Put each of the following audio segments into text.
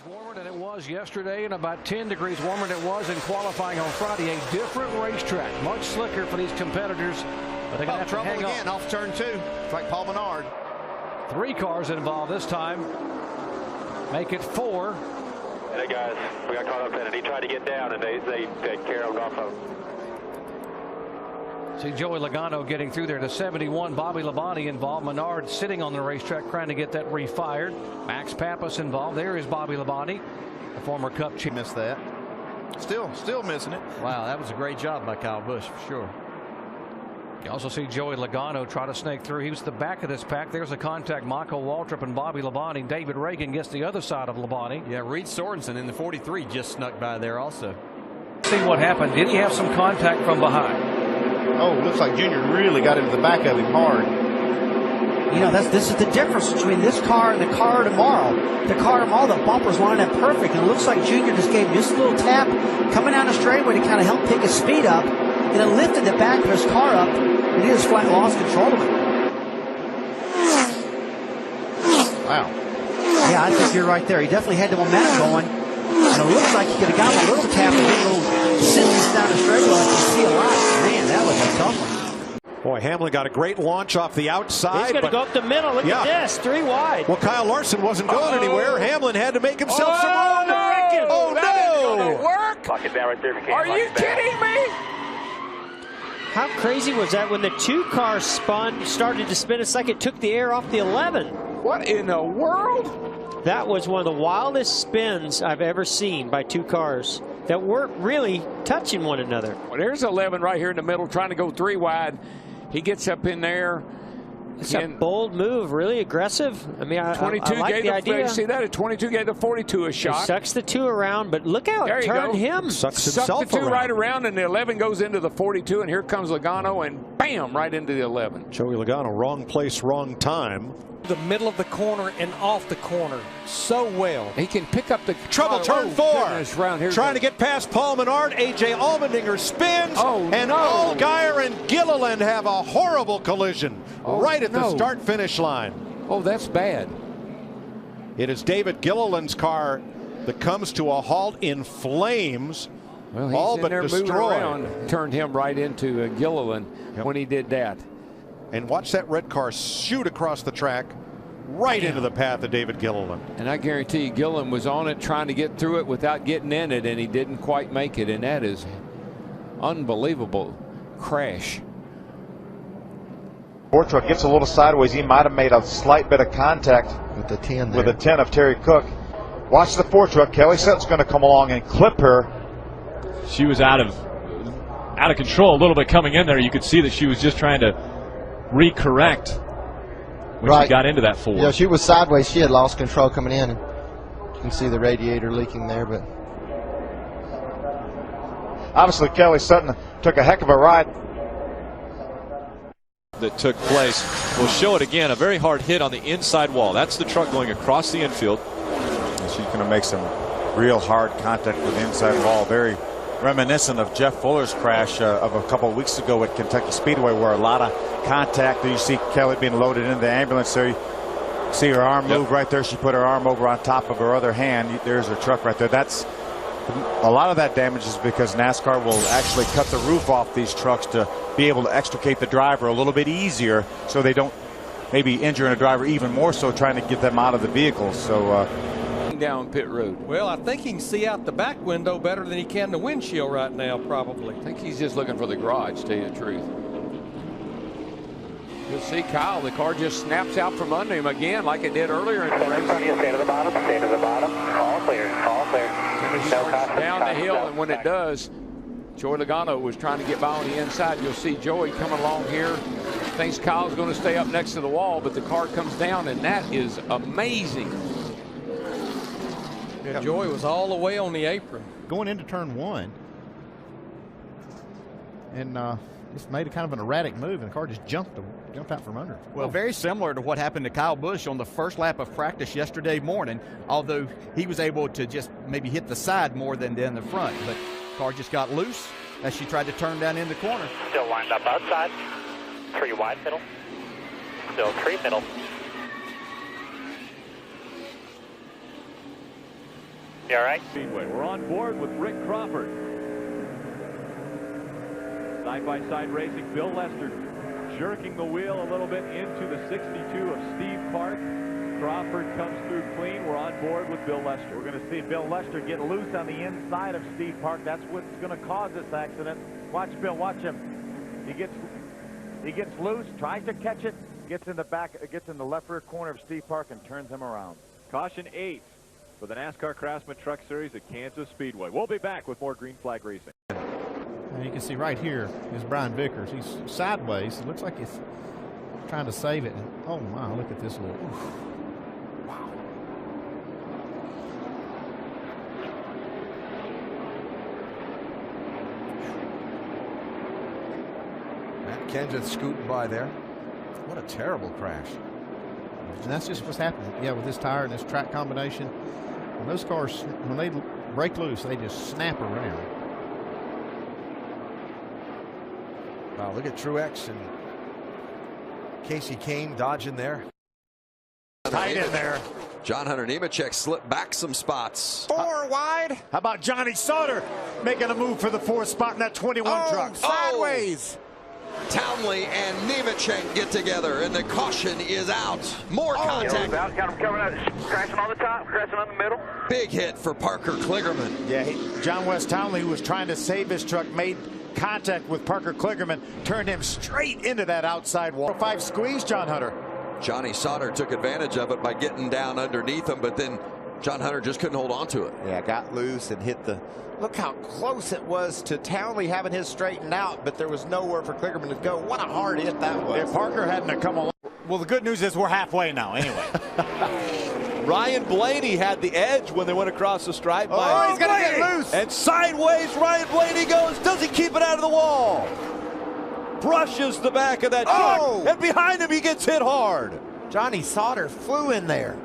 Warmer than it was yesterday and about 10 degrees warmer than it was in qualifying on Friday. A different racetrack, much slicker for these competitors. But they're going to have trouble to hang again on. off turn 2. It's like Paul Menard. 3 cars involved this time. Make it 4. Hey guys, we got caught up in it. He tried to get down and they carried off of him. See Joey Logano getting through there to 71. Bobby Labonte involved. Menard sitting on the racetrack trying to get that refired. Max Pappas involved. There is Bobby Labonte, the former Cup champion. Missed that. Still missing it. Wow, that was a great job by Kyle Busch for sure. You also see Joey Logano try to snake through. He was at the back of this pack. There's a contact. Michael Waltrip and Bobby Labonte. David Reagan gets the other side of Labonte. Yeah, Reed Sorensen in the 43 just snuck by there also. See what happened. Did he have some contact from behind? Oh, looks like Junior really got into the back of him hard. You know, this is the difference between this car and the car tomorrow. The car tomorrow, the bumpers lined up perfect, and it looks like Junior just gave him just a little tap coming down the straightaway to kind of help pick his speed up, and it lifted the back of his car up, and he just flat lost control of it. Wow. Yeah, I think you're right there. He definitely had the momentum going, and it looks like he could have gotten a little tap and a little sitting down the straightaway. I can see a lot. Man, that was a tough one. Boy, Hamlin got a great launch off the outside. He's going to go up the middle. Look at this. 3 wide. Well, Kyle Larson wasn't going anywhere. Hamlin had to make himself some room. No. Oh, That no. ain't gonna work. Lock it down right there if you can. Are you kidding me? How crazy was that when the 2 cars started to spin? It's like it took the air off the 11. What in the world? That was one of the wildest spins I've ever seen by 2 cars that weren't really touching one another. Well, there's 11 right here in the middle trying to go 3 wide. He gets up in there. It's a bold move, really aggressive. I mean, I 22 like gave the idea. You see that? A 22 gave the 42 a shot. He sucks the 2 around, but look how it turned him. Sucks Sucked himself the 2 around. right around, and the 11 goes into the 42, and here comes Logano, and bam, right into the 11. Joey Logano, wrong place, wrong time. The middle of the corner and off the corner so well. He can pick up the Trouble, turn 4. Here Trying to get past Paul Menard. A.J. Allmendinger spins. and no. Allgaier and Gilliland have a horrible collision right at the no. start-finish line. Oh, that's bad. It is David Gilliland's car that comes to a halt in flames. Well, he's all in but there destroyed. moving around. Turned him right into Gilliland when he did that. And watch that red car shoot across the track right into the path of David Gilliland. And I guarantee you Gilliland was on it trying to get through it without getting in it, and he didn't quite make it, and that is unbelievable crash. Ford truck gets a little sideways. He might have made a slight bit of contact with the 10 with the 10 of Terry Cook. Watch the Ford truck. Kelly Sutton's going to come along and clip her. She was out of control a little bit coming in there. You could see that she was just trying to recorrect when she got into that 4. Yeah, she was sideways. She had lost control coming in. You can see the radiator leaking there, but obviously Kelly Sutton took a heck of a ride. That took place. We'll show it again. A very hard hit on the inside wall. That's the truck going across the infield. She's going to make some real hard contact with the inside wall. Very reminiscent of Jeff Fuller's crash of a couple of weeks ago at Kentucky Speedway, where a lot of contact. You see Kelly being loaded into the ambulance there. You see her arm move right there. She put her arm over on top of her other hand. There's her truck right there. That's a lot of that damage is because NASCAR will actually cut the roof off these trucks to be able to extricate the driver a little bit easier, so they don't maybe injuring a driver even more so, trying to get them out of the vehicle. So down pit road. Well, I think he can see out the back window better than he can the windshield right now, probably. I think he's just looking for the garage, to tell you the truth. You'll see Kyle, the car just snaps out from under him again like it did earlier in the race. Stay to the bottom, stay to the bottom. All clear, all clear. Down the hill, and when it does, Joey Logano was trying to get by on the inside. You'll see Joey coming along here. Thinks Kyle's going to stay up next to the wall, but the car comes down, and that is amazing. Yeah, Joey was all the way on the apron. Going into turn 1. And just made a kind of an erratic move, and the car just jumped out from under. Well, very similar to what happened to Kyle Busch on the first lap of practice yesterday morning, although he was able to just maybe hit the side more than the front. But the car just got loose as she tried to turn down in the corner. Still lined up outside. 3 wide middle. Still 3 middle. You all right? Speedway. We're on board with Rick Crawford. Side-by-side racing. Bill Lester jerking the wheel a little bit into the 62 of Steve Park. Crawford comes through clean. We're on board with Bill Lester. We're going to see Bill Lester get loose on the inside of Steve Park. That's what's going to cause this accident. Watch Bill, watch him. He gets loose, tries to catch it, gets in the left rear corner of Steve Park and turns him around. Caution 8 for the NASCAR Craftsman Truck Series at Kansas Speedway. We'll be back with more green flag racing. And you can see right here is Brian Vickers. He's sideways. It looks like he's trying to save it. Oh my, look at this look. Wow. Matt Kenseth scooting by there. What a terrible crash. And that's just what's happening. Yeah, with this tire and this track combination. When those cars, when they break loose, they just snap around. Wow, look at Truex and Casey Kane dodging there. Tight in there. John Hunter Nemechek slipped back some spots. 4 wide. How about Johnny Sauter making a move for the 4th spot in that 21 truck? Sideways. Townley and Nemechek get together, and the caution is out. More contact. Got him coming out, crashing on the top, crashing on the middle. Big hit for Parker Kligerman. Yeah, John West Townley, who was trying to save his truck, made contact with Parker Kligerman, turned him straight into that outside wall. 5 squeeze, John Hunter. Johnny Sauter took advantage of it by getting down underneath him, but then John Hunter just couldn't hold on to it. Yeah, got loose and hit the... Look how close it was to Townley having his straightened out, but there was nowhere for Kligerman to go. What a hard hit that was. If Parker hadn't come along... Well, the good news is we're halfway now, anyway. Ryan Blaney had the edge when they went across the stripe. Oh, he's going to get loose. And sideways, Ryan Blaney goes. Does he keep it out of the wall? Brushes the back of that truck. And behind him, he gets hit hard. Johnny Sauter flew in there.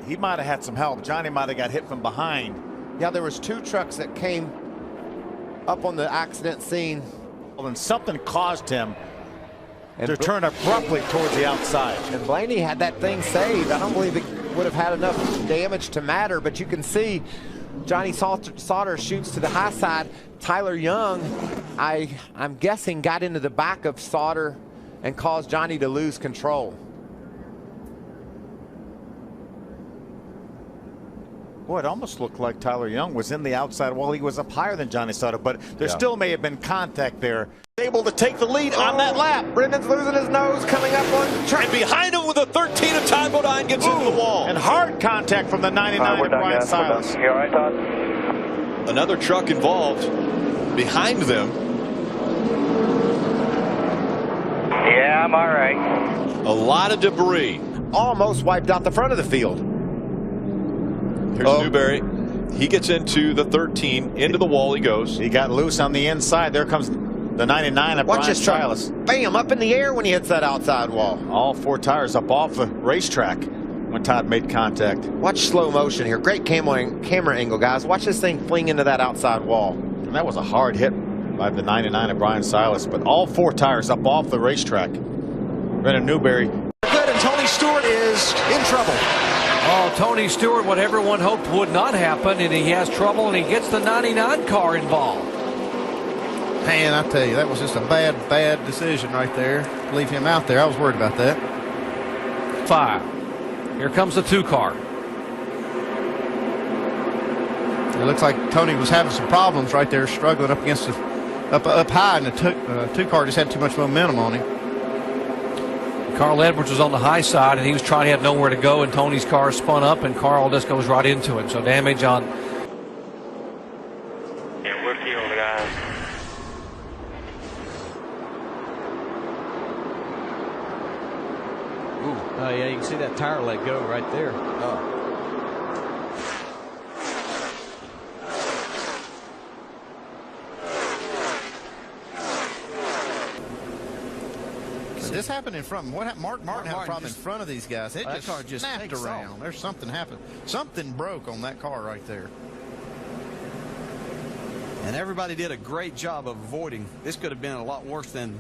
He might have had some help. Johnny might have got hit from behind. Yeah, there was 2 trucks that came up on the accident scene. Well, and something caused him to turn abruptly towards the outside. And Blaney had that thing saved. I don't believe it would have had enough damage to matter, but you can see Johnny Sauter shoots to the high side. Tyler Young, I'm guessing, got into the back of Sauter and caused Johnny to lose control. Boy, it almost looked like Tyler Young was in the outside wall. He was up higher than Johnny Sauter, but there still may have been contact there. Able to take the lead on that lap. Brendan's losing his nose, coming up on track. And behind him with a 13 of Todd Bodine gets into the wall. And hard contact from the 99 of Brian Silas. You all right, Todd? Another truck involved behind them. Yeah, I'm all right. A lot of debris. Almost wiped out the front of the field. Here's Newberry. He gets into the 13, into the wall he goes. He got loose on the inside. There comes the 99 of Brian Silas. Bam, up in the air when he hits that outside wall. All 4 tires up off the racetrack when Todd made contact. Watch slow motion here. Great camera angle, guys. Watch this thing fling into that outside wall. And that was a hard hit by the 99 of Brian Silas, but all 4 tires up off the racetrack. Brendan Newberry. Good, and Tony Stewart is in trouble. Oh, Tony Stewart, what everyone hoped would not happen, and he has trouble, and he gets the 99 car involved. Man, I tell you, that was just a bad decision right there. Leave him out there. I was worried about that. 5. Here comes the 2 car. It looks like Tony was having some problems right there, struggling up against the up high, and the 2 car just had too much momentum on him. Carl Edwards was on the high side, and he was trying to have nowhere to go, and Tony's car spun up, and Carl just goes right into it. So damage on. Yeah, we're feeling the guys. Ooh. Oh, yeah, you can see that tire let go right there. Oh. This happened in front. Mark Martin had a problem in front of these guys. It just snapped around. There's something happened. Something broke on that car right there. And everybody did a great job of avoiding. This could have been a lot worse than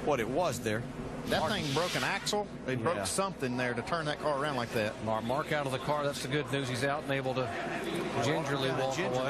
what it was there. That thing broke an axle. They broke something there to turn that car around like that. Mark out of the car. That's the good news. He's out and able to gingerly walk away.